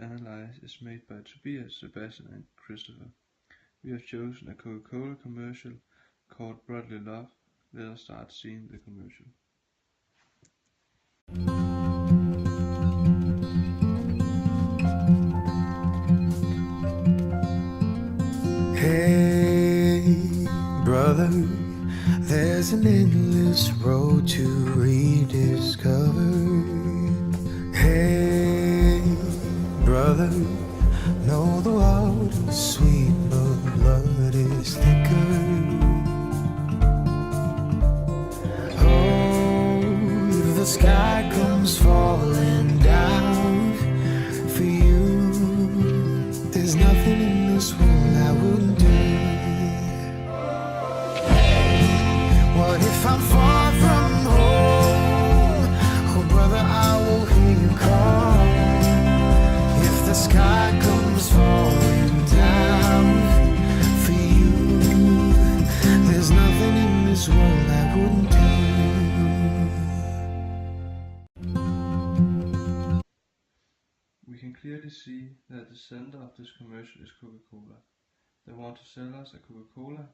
analyze is made by Tobias, Sebastian and Christopher. We have chosen a Coca-Cola commercial called Brotherly Love. Let us start seeing the commercial. Hey, brother, there's an endless road to rediscover. Hey, brother, know the water is sweet, but blood is thicker. Oh, if the sky comes falling down for you, there's nothing in this world I wouldn't do. What if I'm far from home? Oh brother, I will hear you call. If the sky comes falling down for you, there's nothing in this world I wouldn't do. We can clearly see that the center of this commercial is Coca-Cola. They want to sell us a Coca-Cola,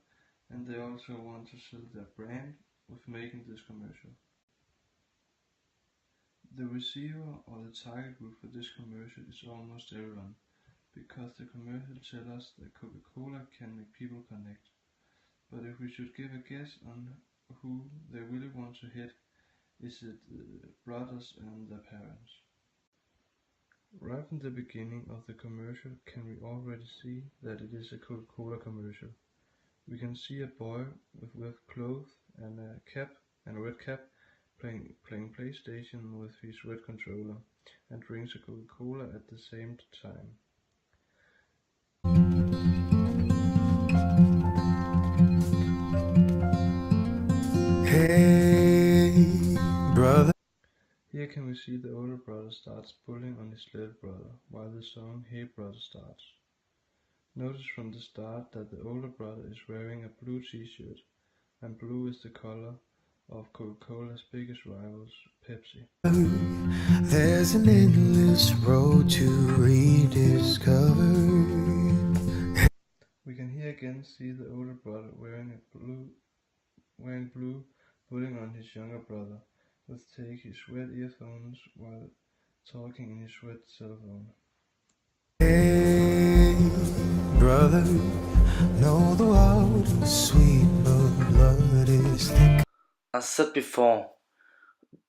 and they also want to sell their brand with making this commercial. The receiver or the target group for this commercial is almost everyone, because the commercial tells us that Coca-Cola can make people connect. But if we should give a guess on who they really want to hit, is it the brothers and their parents? Right from the beginning of the commercial can we already see that it is a Coca-Cola commercial. We can see a boy with wet clothes and a red cap playing PlayStation with his red controller and drinks a Coca-Cola at the same time. Hey, brother. Here can we see the older brother starts pulling on his little brother while the song Hey Brother starts. Notice from the start that the older brother is wearing a blue t-shirt, and blue is the color of Coca-Cola's biggest rivals, Pepsi. There's an endless road to rediscover. We can here again see the older brother wearing blue, pulling on his younger brother, who takes his red earphones while talking in his red cell phone. Hey, brother, know the water is sweet, but blood is thick. As said before,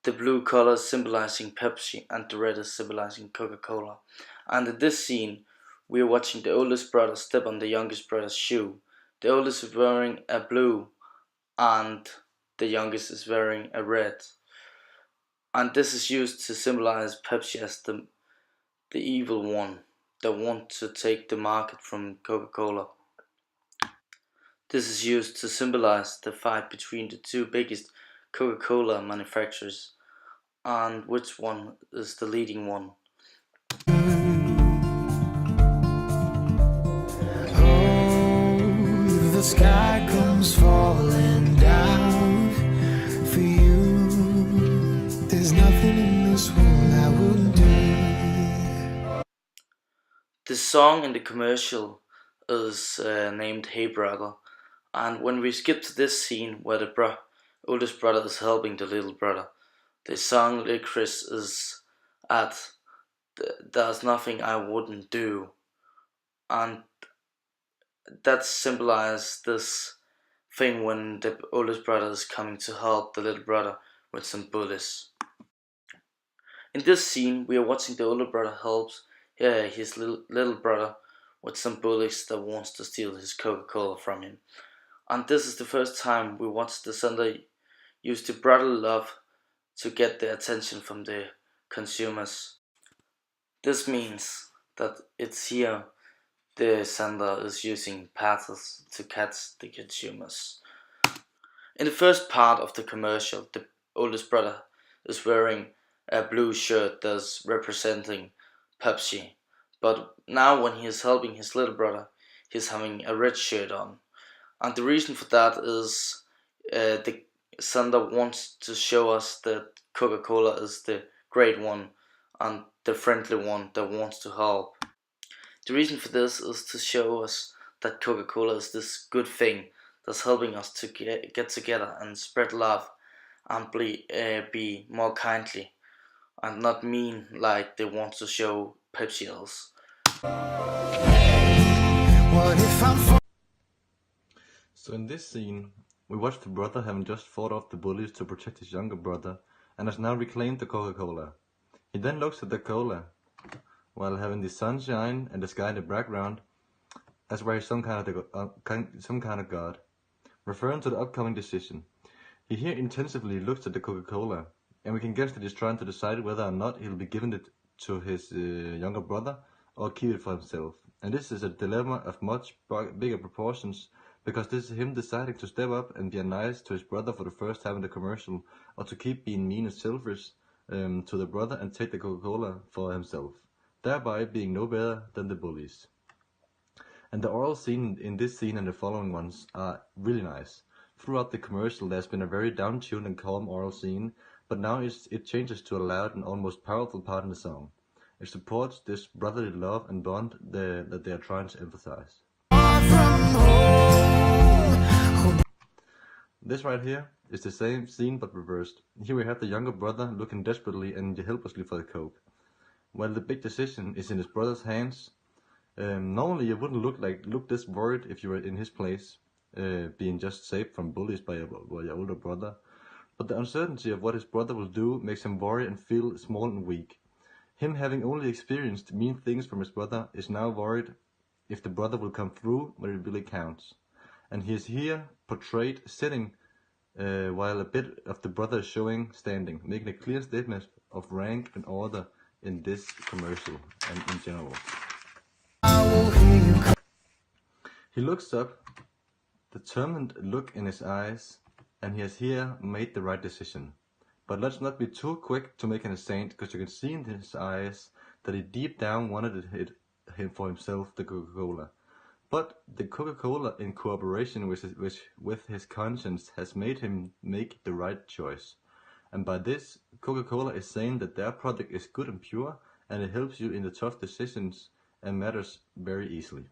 the blue color is symbolizing Pepsi and the red is symbolizing Coca-Cola. And in this scene, we are watching the oldest brother step on the youngest brother's shoe. The oldest is wearing a blue and the youngest is wearing a red. And this is used to symbolize Pepsi as the evil one that wants to take the market from Coca-Cola. This is used to symbolize the fight between the two biggest Coca-Cola manufacturers and which one is the leading one. Oh, if the sky comes falling down for you, there's nothing in this world I wouldn't do. The song in the commercial is named Hey Brother, and when we skip to this scene where the oldest brother is helping the little brother, the song lyrics is at there's nothing I wouldn't do, and that symbolizes this thing when the oldest brother is coming to help the little brother with some bullets. In this scene we are watching the older brother helps his little brother with some bullies that wants to steal his Coca-Cola from him. And this is the first time we watch the sender use the brotherly love to get the attention from the consumers. This means that it's here the sender is using pathos to catch the consumers. In the first part of the commercial, the oldest brother is wearing a blue shirt that's representing Pepsi, but now when he is helping his little brother, he's having a red shirt on. And the reason for that is the sender wants to show us that Coca-Cola is the great one and the friendly one that wants to help. The reason for this is to show us that Coca-Cola is this good thing that's helping us to get together and spread love and be more kindly and not mean like they want to show Pepsi is. What if I'm So in this scene, we watch the brother having just fought off the bullies to protect his younger brother and has now reclaimed the Coca-Cola. He then looks at the cola, while having the sunshine and the sky in the background, as where he's some kind of god, referring to the upcoming decision. He here intensively looks at the Coca-Cola, and we can guess that he's trying to decide whether or not he'll be giving it to his younger brother or keep it for himself. And this is a dilemma of much bigger proportions, because this is him deciding to step up and be nice to his brother for the first time in the commercial, or to keep being mean and selfish to the brother and take the Coca-Cola for himself, thereby being no better than the bullies. And the oral scene in this scene and the following ones are really nice. Throughout the commercial there's been a very down-tuned and calm oral scene, but now it changes to a loud and almost powerful part in the song. It supports this brotherly love and bond that they are trying to emphasize. This right here is the same scene but reversed. Here we have the younger brother looking desperately and helplessly for the Coke, while the big decision is in his brother's hands. Normally you wouldn't look this worried if you were in his place, being just saved from bullies by your older brother. But the uncertainty of what his brother will do makes him worry and feel small and weak. Him having only experienced mean things from his brother is now worried if the brother will come through when it really counts. And he is here portrayed sitting, while a bit of the brother is showing standing, making a clear statement of rank and order in this commercial and in general. He looks up, determined look in his eyes, and he has here made the right decision. But let's not be too quick to make him a saint, because you can see in his eyes that he deep down wanted it for himself, the Coca-Cola. But the Coca-Cola, in cooperation with his conscience, has made him make the right choice. And by this, Coca-Cola is saying that their product is good and pure, and it helps you in the tough decisions and matters very easily.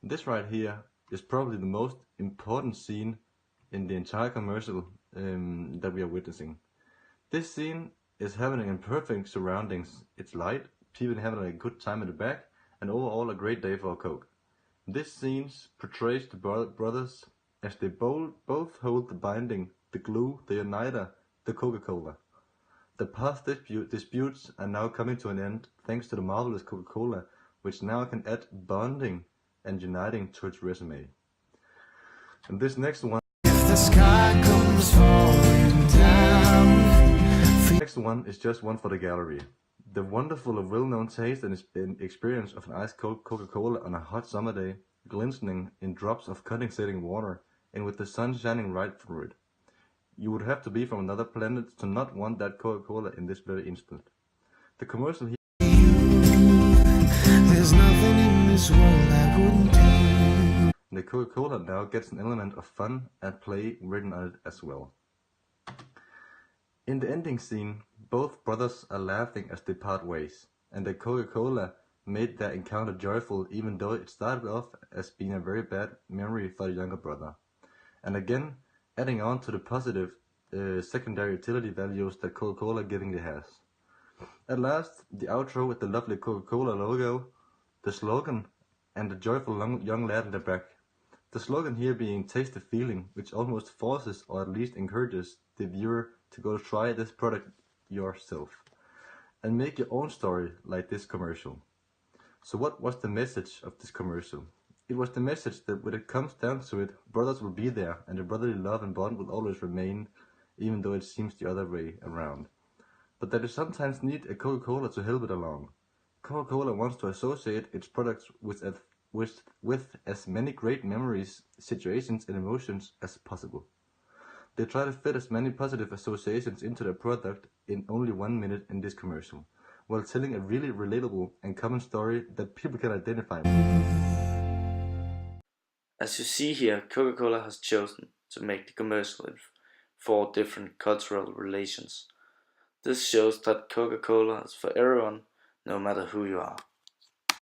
This right here is probably the most important scene in the entire commercial that we are witnessing. This scene is happening in perfect surroundings. It's light, people having a good time in the back, and overall a great day for a Coke. This scene portrays the brothers as they both hold the binding, the glue, the uniter, the Coca-Cola. The past disputes are now coming to an end thanks to the marvelous Coca-Cola, which now can add bonding and uniting to its resume. And this next one, the sky comes falling down. Next one is just one for the gallery. The wonderful and well-known taste and experience of an ice-cold Coca-Cola on a hot summer day, glistening in drops of condensating water and with the sun shining right through it. You would have to be from another planet to not want that Coca-Cola in this very instant. The commercial here. There's nothing in this world I wouldn't do. The Coca-Cola now gets an element of fun and play written on it as well. In the ending scene, both brothers are laughing as they part ways, and the Coca-Cola made their encounter joyful, even though it started off as being a very bad memory for the younger brother. And again, adding on to the positive secondary utility values that Coca-Cola givingly has. At last, the outro with the lovely Coca-Cola logo, the slogan, and the joyful young lad in the back. The slogan here being "Taste the feeling," which almost forces or at least encourages the viewer to go try this product yourself and make your own story like this commercial. So what was the message of this commercial? It was the message that when it comes down to it, brothers will be there and the brotherly love and bond will always remain, even though it seems the other way around. But that you sometimes need a Coca-Cola to help it along. Coca-Cola wants to associate its products with as many great memories, situations and emotions as possible. They try to fit as many positive associations into their product in only 1 minute in this commercial, while telling a really relatable and common story that people can identify with. As you see here, Coca-Cola has chosen to make the commercial in 4 different cultural relations. This shows that Coca-Cola is for everyone, no matter who you are.